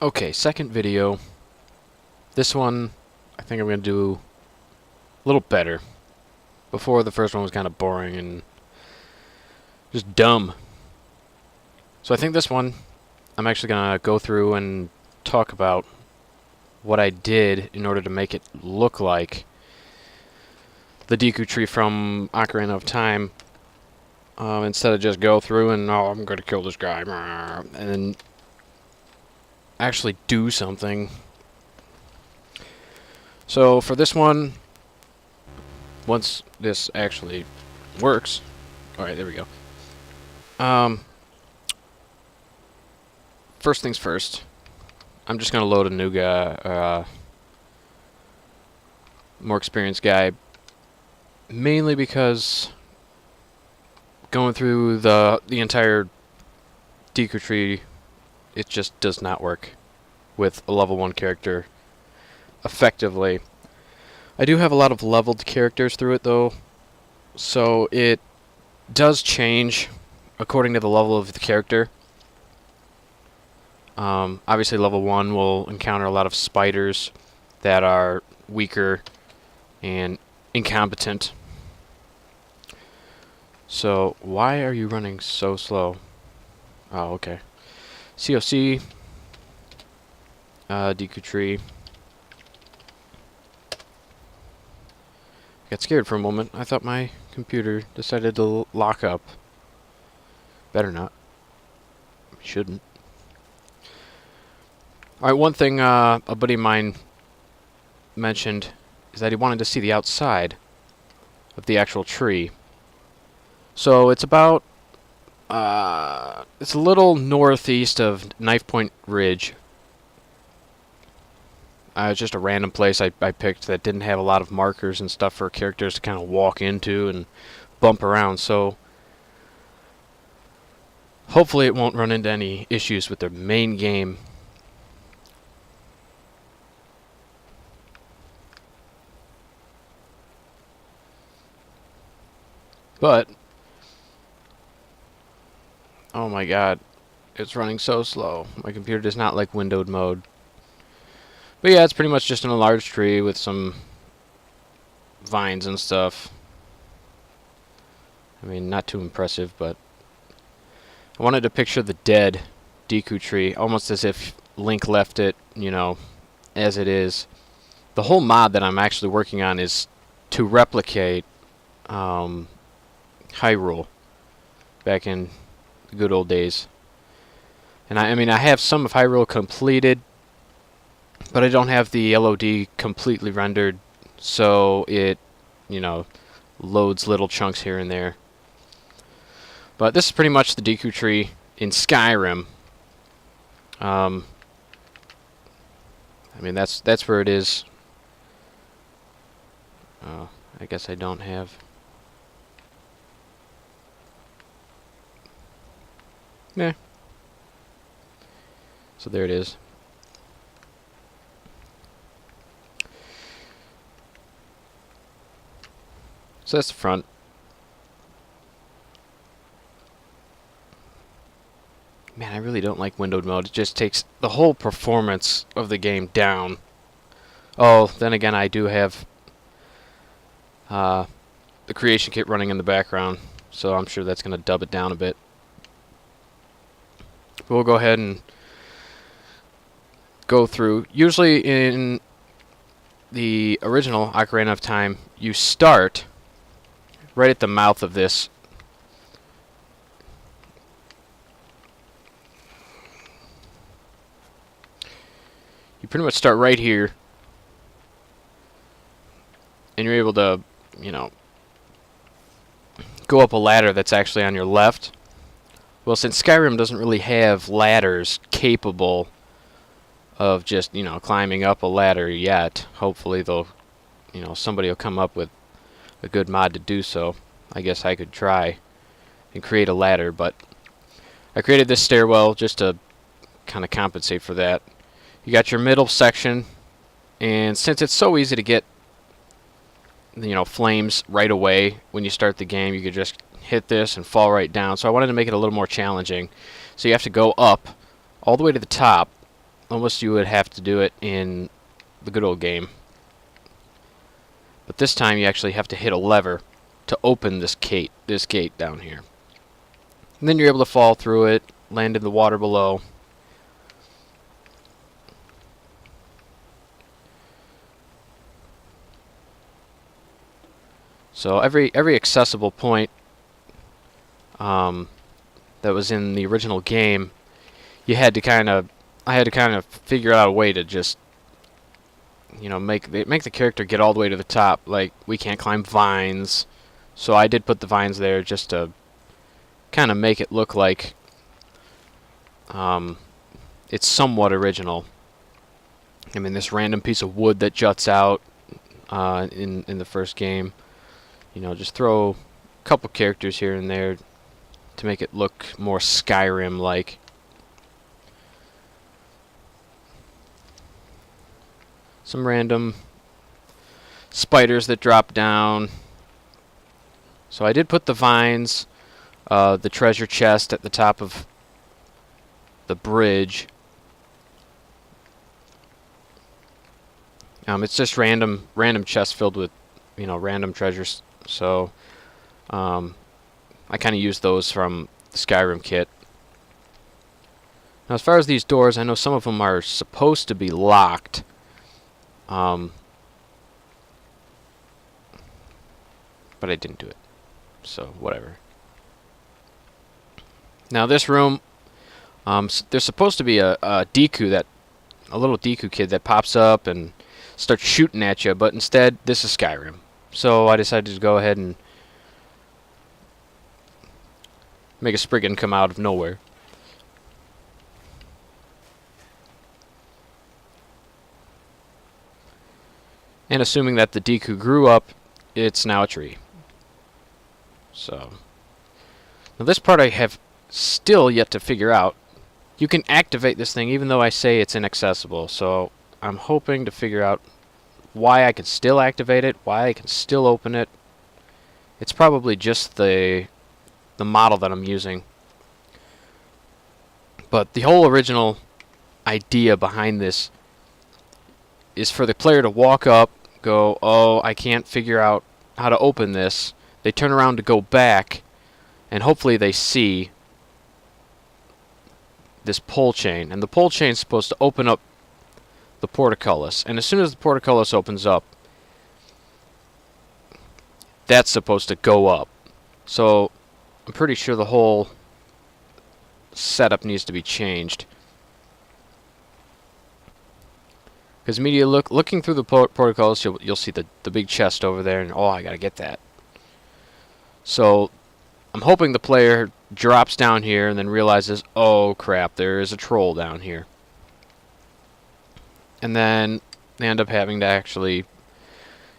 Okay, second video. This one, I think I'm going to do a little better. Before, the first one was kind of boring and just dumb. So I think this one, I'm actually going to go through and talk about what I did in order to make it look like the Deku Tree from Ocarina of Time. Instead of just go through and, oh, I'm going to kill this guy, and then actually do something. So for this one, once this actually works, alright, there we go. First things first, I'm just going to load a new guy, more experienced guy, mainly because going through the entire Deku Tree, it just does not work with a level 1 character effectively. I do have a lot of leveled characters through it though, so it does change according to the level of the character. Obviously level 1 will encounter a lot of spiders that are weaker and incompetent. So why are you running so slow? Oh, okay. COC, Deku Tree. Got scared for a moment. I thought my computer decided to lock up. Better not. Shouldn't. Alright, one thing a buddy of mine mentioned is that he wanted to see the outside of the actual tree. So it's about, it's a little northeast of Knife Point Ridge. It's just a random place I picked that didn't have a lot of markers and stuff for characters to kind of walk into and bump around, so hopefully it won't run into any issues with the main game. But oh my god, it's running so slow. My computer does not like windowed mode. But yeah, it's pretty much just in a large tree with some vines and stuff. I mean, not too impressive, but I wanted to picture the dead Deku Tree, almost as if Link left it, you know, as it is. The whole mod that I'm actually working on is to replicate Hyrule back in the good old days. And I mean, I have some of Hyrule completed, but I don't have the LOD completely rendered, so it, you know, loads little chunks here and there. But this is pretty much the Deku Tree in Skyrim. I mean, that's where it is. I guess I don't have. Yeah. So there it is. So that's the front. Man, I really don't like windowed mode. It just takes the whole performance of the game down. Oh, then again, I do have the creation kit running in the background, so I'm sure that's going to dub it down a bit. We'll go ahead and go through. Usually in the original Ocarina of Time, you start right at the mouth of this. You pretty much start right here, and you're able to, you know, go up a ladder that's actually on your left. Well, since Skyrim doesn't really have ladders capable of just, you know, climbing up a ladder yet, hopefully they'll, you know, somebody will come up with a good mod to do so. I guess I could try and create a ladder, but I created this stairwell just to kind of compensate for that. You got your middle section, and since it's so easy to get, you know, flames right away when you start the game, you could just hit this and fall right down. So I wanted to make it a little more challenging. So you have to go up all the way to the top, Almost you would have to do it in the good old game. But this time you actually have to hit a lever to open this gate down here. And then you're able to fall through it, land in the water below. So every accessible point that was in the original game, I had to kind of figure out a way to just, you know, make the character get all the way to the top. Like, we can't climb vines, so I did put the vines there just to kind of make it look like it's somewhat original. I mean, this random piece of wood that juts out in the first game. You know, just throw a couple characters here and there to make it look more Skyrim-like. Some random spiders that drop down. So I did put the vines, the treasure chest at the top of the bridge. It's just random chests filled with, you know, random treasures. So I kind of used those from the Skyrim kit. Now, as far as these doors, I know some of them are supposed to be locked. But I didn't do it. So, whatever. Now, this room, there's supposed to be a little Deku kid that pops up and starts shooting at you, but instead, this is Skyrim. So I decided to go ahead and make a Spriggan come out of nowhere. And assuming that the Deku grew up, it's now a tree. So, now this part I have still yet to figure out. You can activate this thing even though I say it's inaccessible. So I'm hoping to figure out why I can still activate it, why I can still open it. It's probably just the model that I'm using. But the whole original idea behind this is for the player to walk up, go, oh, I can't figure out how to open this. They turn around to go back, and hopefully they see this pull chain. And the pull chain is supposed to open up the portcullis. And as soon as the portcullis opens up, that's supposed to go up. So I'm pretty sure the whole setup needs to be changed. Because immediately looking through the portcullis, you'll see the big chest over there, and oh, I gotta get that. So I'm hoping the player drops down here and then realizes, oh crap, there is a troll down here. And then they end up having to actually,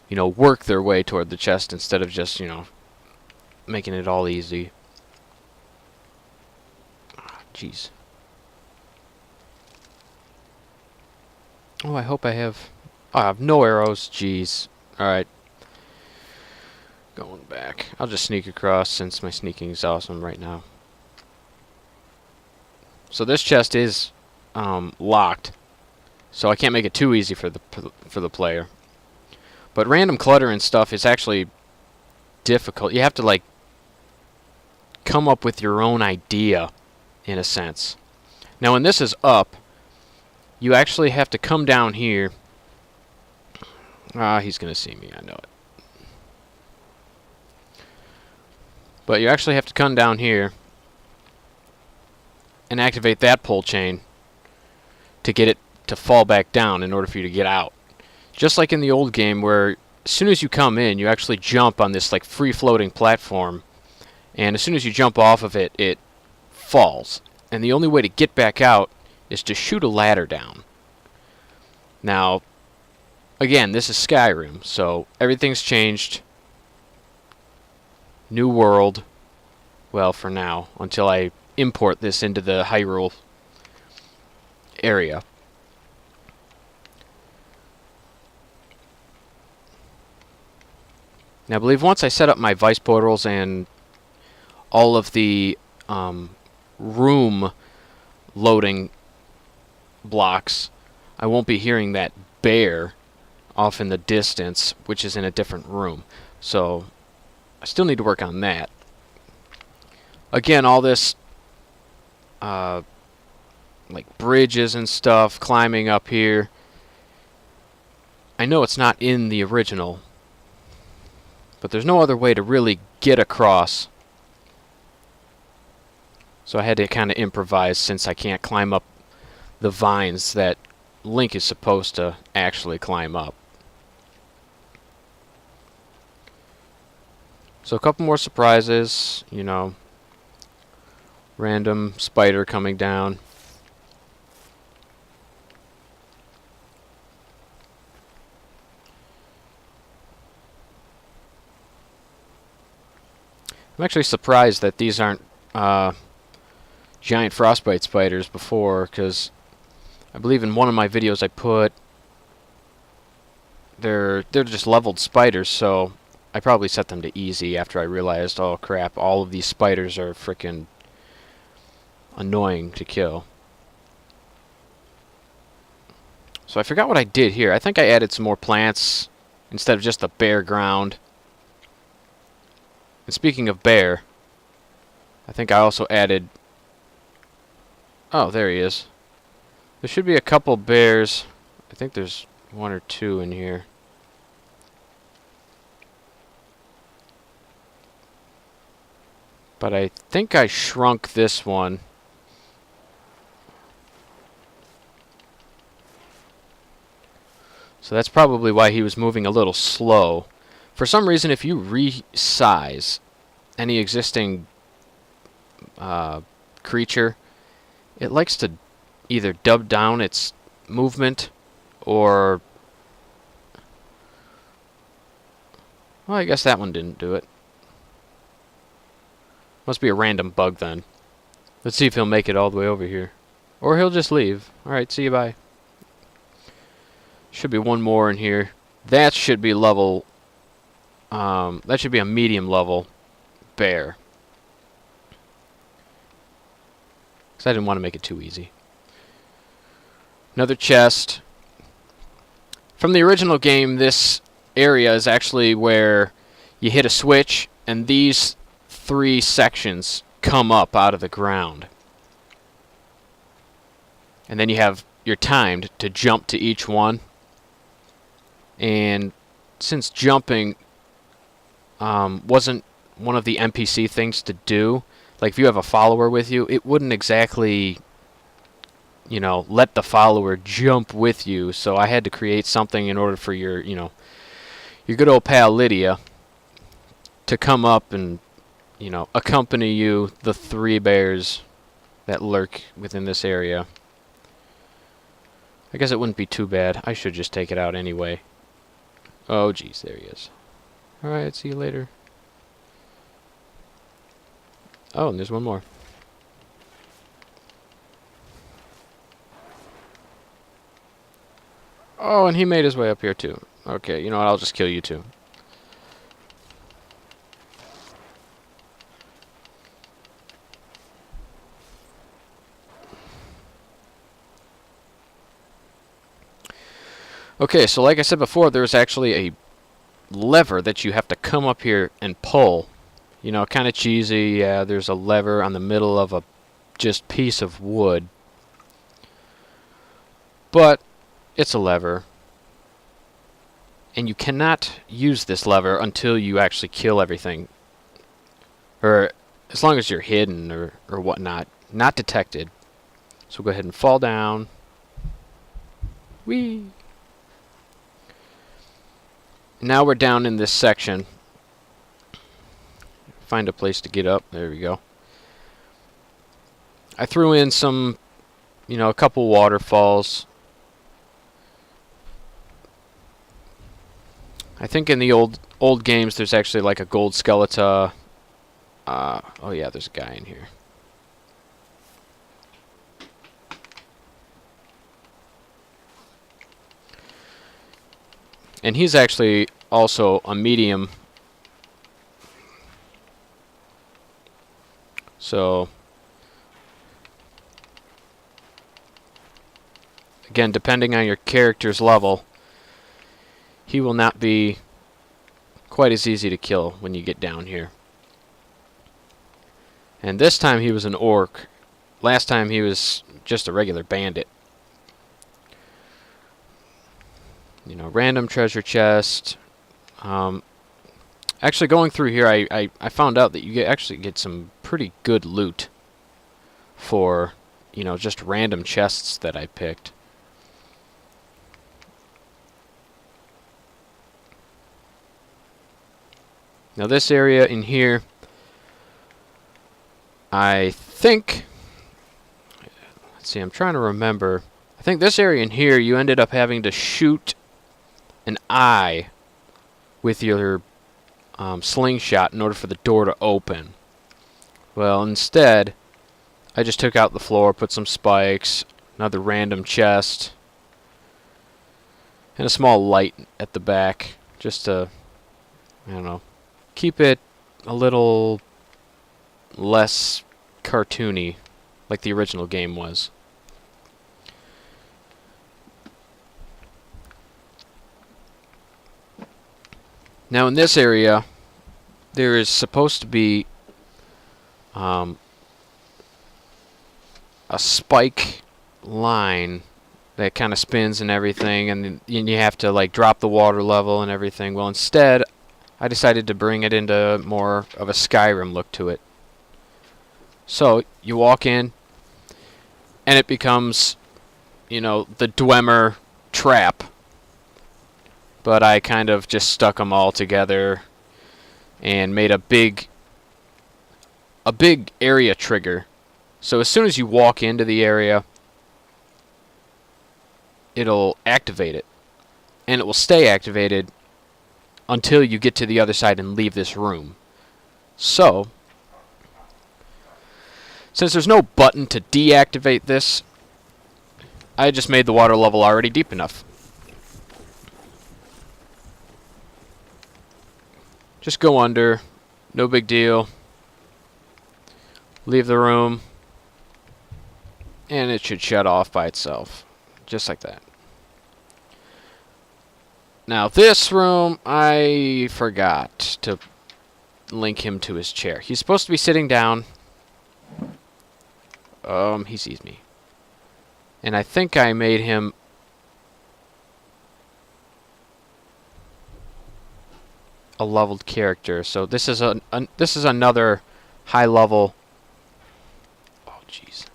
you know, work their way toward the chest instead of just, you know, making it all easy. Jeez. Oh, I hope I have... Oh, I have no arrows. Jeez. Alright. Going back. I'll just sneak across since my sneaking is awesome right now. So this chest is locked. So I can't make it too easy for the player. But random clutter and stuff is actually difficult. You have to, like, come up with your own idea, in a sense. Now, when this is up, you actually have to come down here. Ah, he's going to see me, I know it. But you actually have to come down here and activate that pull chain to get it to fall back down in order for you to get out. Just like in the old game where as soon as you come in, you actually jump on this like free-floating platform, and as soon as you jump off of it, it falls. And the only way to get back out is to shoot a ladder down. Now, again, this is Skyrim, so everything's changed. New world. Well, for now, until I import this into the Hyrule area. Now, I believe once I set up my vice portals and all of the room loading blocks, I won't be hearing that bear off in the distance, which is in a different room. So I still need to work on that. Again, all this like bridges and stuff, climbing up here. I know it's not in the original, but there's no other way to really get across. So I had to kind of improvise since I can't climb up the vines that Link is supposed to actually climb up. So a couple more surprises, you know. Random spider coming down. I'm actually surprised that these aren't giant frostbite spiders before, because I believe in one of my videos I put they're just leveled spiders, so I probably set them to easy after I realized, oh crap, all of these spiders are frickin' annoying to kill. So I forgot what I did here. I think I added some more plants instead of just the bare ground. And speaking of bear, I think I also added... Oh, there he is. There should be a couple bears. I think there's one or two in here. But I think I shrunk this one. So that's probably why he was moving a little slow. For some reason, if you resize any existing creature, it likes to either dub down its movement or... Well, I guess that one didn't do it. Must be a random bug then. Let's see if he'll make it all the way over here. Or he'll just leave. Alright, see you, bye. Should be one more in here. That should be level... that should be a medium level bear. Because I didn't want to make it too easy. Another chest. From the original game, this area is actually where you hit a switch and these 3 sections come up out of the ground. And then you're timed to jump to each one. And since jumping wasn't one of the NPC things to do, like if you have a follower with you, it wouldn't exactly, you know, let the follower jump with you. So I had to create something in order for your, you know, your good old pal Lydia to come up and, you know, accompany you, the 3 bears that lurk within this area. I guess it wouldn't be too bad. I should just take it out anyway. Oh, geez, there he is. Alright, see you later. Oh, and there's one more. Oh, and he made his way up here too. Okay, you know what, I'll just kill you too. Okay, so like I said before, there's actually a lever that you have to come up here and pull. You know, kind of cheesy. Yeah, there's a lever on the middle of a just piece of wood. But it's a lever. And you cannot use this lever until you actually kill everything. Or as long as you're hidden or whatnot. Not detected. So we'll go ahead and fall down. Whee! Now we're down in this section. Find a place to get up. There we go. I threw in some, you know, a couple waterfalls. I think in the old games there's actually like a gold skeleton. Oh yeah, there's a guy in here. And he's actually also a medium. So Again, depending on your character's level, he will not be quite as easy to kill when you get down here. And this time he was an orc. Last time he was just a regular bandit. You know, random treasure chest. Actually, going through here, I found out that you actually get some pretty good loot for, you know, just random chests that I picked. Now this area in here, I think, let's see, I'm trying to remember. I think this area in here, you ended up having to shoot an eye with your slingshot in order for the door to open. Well, instead, I just took out the floor, put some spikes, another random chest, and a small light at the back, just to, I don't know, keep it a little less cartoony, like the original game was. Now in this area, there is supposed to be a spike line that kind of spins and everything, and you have to like drop the water level and everything. Well, instead, I decided to bring it into more of a Skyrim look to it. So you walk in, and it becomes, you know, the Dwemer trap. But I kind of just stuck them all together and made a big area trigger. So as soon as you walk into the area, it'll activate it. And it will stay activated until you get to the other side and leave this room. So, since there's no button to deactivate this, I just made the water level already deep enough. Just go under, no big deal. Leave the room, and it should shut off by itself, just like that. Now this room, I forgot to link him to his chair. He's supposed to be sitting down. He sees me. And I think I made him a leveled character. So this is this is another high level. Oh jeez.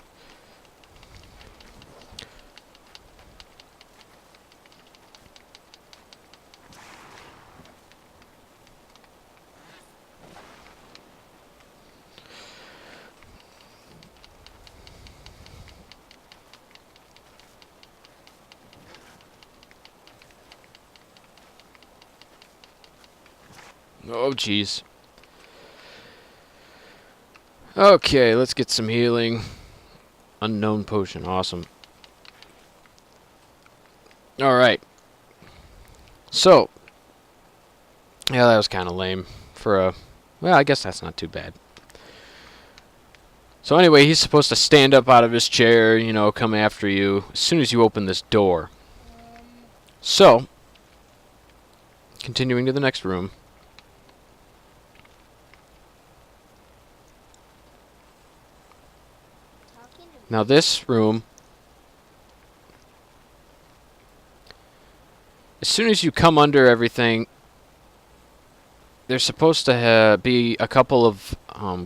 Oh, jeez. Okay, let's get some healing. Unknown potion, awesome. Alright. So, yeah, that was kind of lame for a... Well, I guess that's not too bad. So anyway, he's supposed to stand up out of his chair, you know, come after you as soon as you open this door. So, continuing to the next room. Now this room, as soon as you come under everything, there's supposed to be a couple of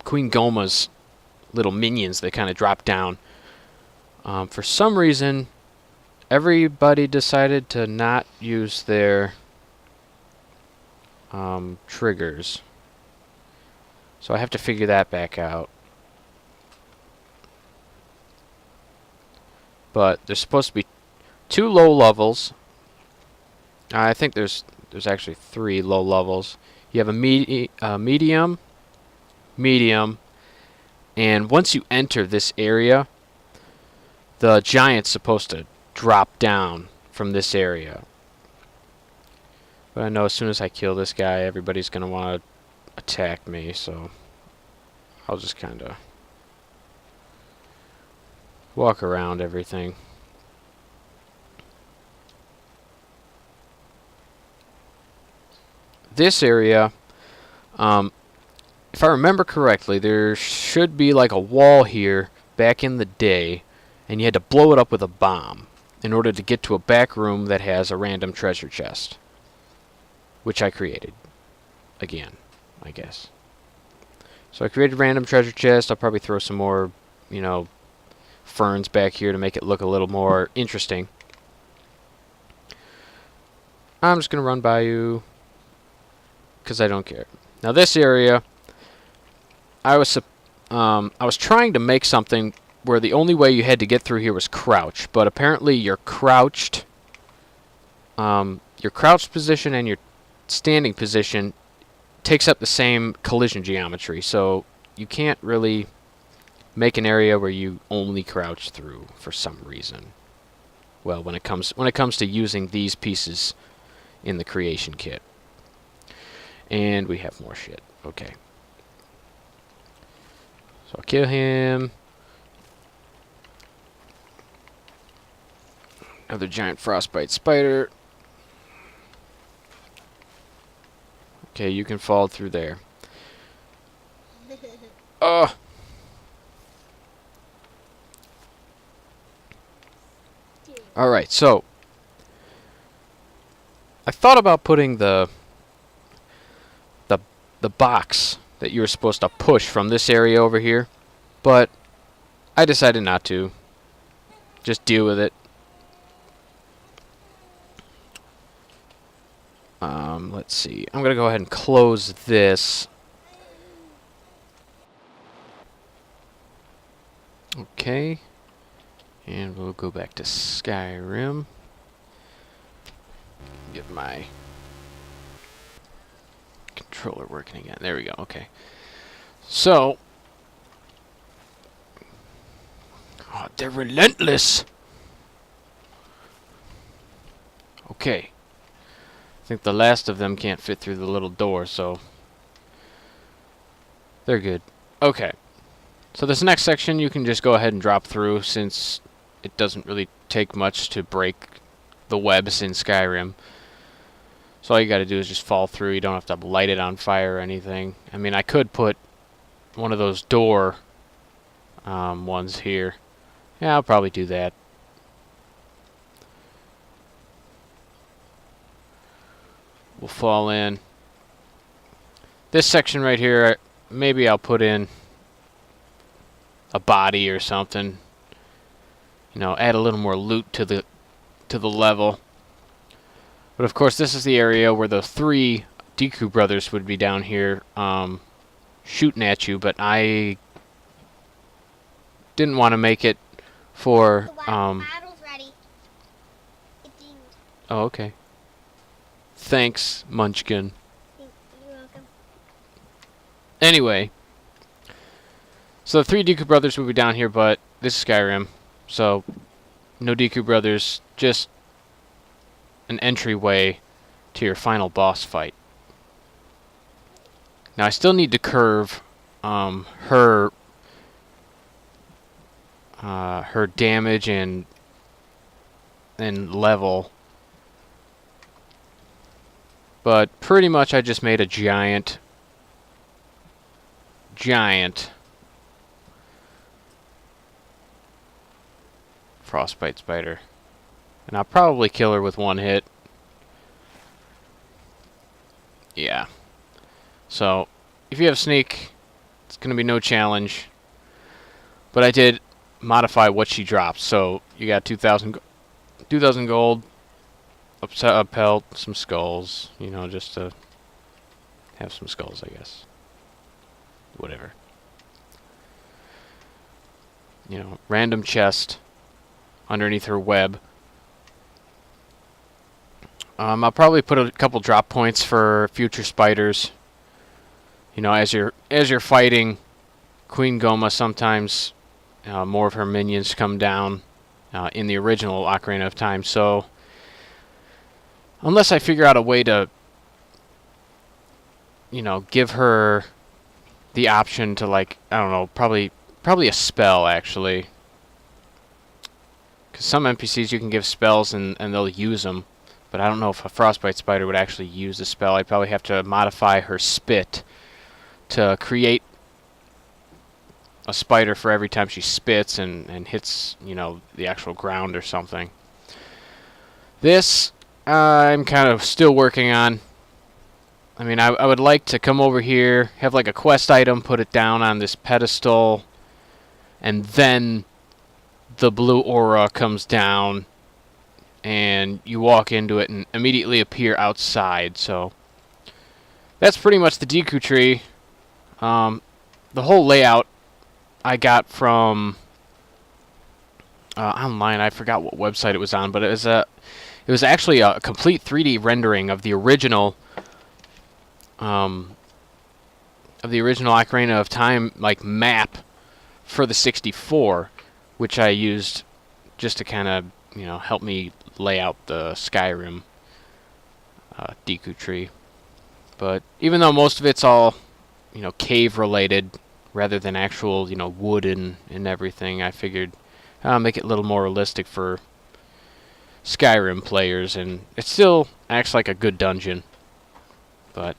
Queen Goma's little minions that kind of drop down. For some reason, everybody decided to not use their triggers. So I have to figure that back out. But there's supposed to be 2 low levels. I think there's actually 3 low levels. You have a medium, and once you enter this area, the giant's supposed to drop down from this area. But I know as soon as I kill this guy, everybody's going to want to attack me, so I'll just kind of walk around everything. this area, if I remember correctly, there should be like a wall here back in the day, and you had to blow it up with a bomb in order to get to a back room that has a random treasure chest, which I created again, I guess. So I created a random treasure chest. I'll probably throw some more, you know, ferns back here to make it look a little more interesting. I'm just going to run by you because I don't care. Now this area, I was trying to make something where the only way you had to get through here was crouch, but apparently your crouched position and your standing position takes up the same collision geometry, so you can't really make an area where you only crouch through for some reason. Well, when it comes to using these pieces in the creation kit. And we have more shit. Okay. So I'll kill him. Another giant frostbite spider. Okay, you can fall through there. Oh! Alright, so I thought about putting the box that you were supposed to push from this area over here, but I decided not to. Just deal with it. Let's see. I'm gonna go ahead and close this. Okay. And we'll go back to Skyrim. Get my controller working again. There we go. Okay. So, oh, they're relentless. Okay. I think the last of them can't fit through the little door, so they're good. Okay. So this next section you can just go ahead and drop through, since it doesn't really take much to break the webs in Skyrim. So all you gotta do is just fall through. You don't have to light it on fire or anything. I mean, I could put one of those door ones here. Yeah, I'll probably do that. We'll fall in. This section right here, maybe I'll put in a body or something. You know, add a little more loot to the level. But of course, this is the area where the 3 Deku brothers would be down here shooting at you, but I didn't want to make it for battle's ready. Oh, okay. Thanks, Munchkin. You're welcome. Anyway, so the 3 Deku brothers will be down here, but this is Skyrim, so no Deku brothers, just an entryway to your final boss fight. Now I still need to curve her damage and level, but pretty much I just made a giant frostbite spider. And I'll probably kill her with 1 hit. Yeah. So, if you have sneak, it's going to be no challenge. But I did modify what she drops. So, you got 2,000 gold, a pelt, some skulls. You know, just to have some skulls, I guess. Whatever. You know, random chest underneath her web. I'll probably put a couple drop points for future spiders. You know, as you're fighting Queen Goma, sometimes more of her minions come down in the original Ocarina of Time. So, unless I figure out a way to, you know, give her the option to, like, I don't know, probably a spell, actually. Because some NPCs you can give spells and they'll use them. But I don't know if a frostbite spider would actually use the spell. I'd probably have to modify her spit to create a spider for every time she spits and hits, you know, the actual ground or something. This, I'm kind of still working on. I mean, I would like to come over here, have like a quest item, put it down on this pedestal, and then the blue aura comes down, and you walk into it and immediately appear outside. So that's pretty much the Deku Tree. The whole layout I got from online. I forgot what website it was on, but it was actually a complete 3D rendering of the original Ocarina of Time like map for the 64, which I used just to kind of, you know, help me lay out the Skyrim Deku Tree. But even though most of it's all, you know, cave related rather than actual, you know, wood and everything, I figured make it a little more realistic for Skyrim players, and it still acts like a good dungeon. But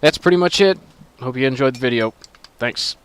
that's pretty much it. Hope you enjoyed the video. Thanks.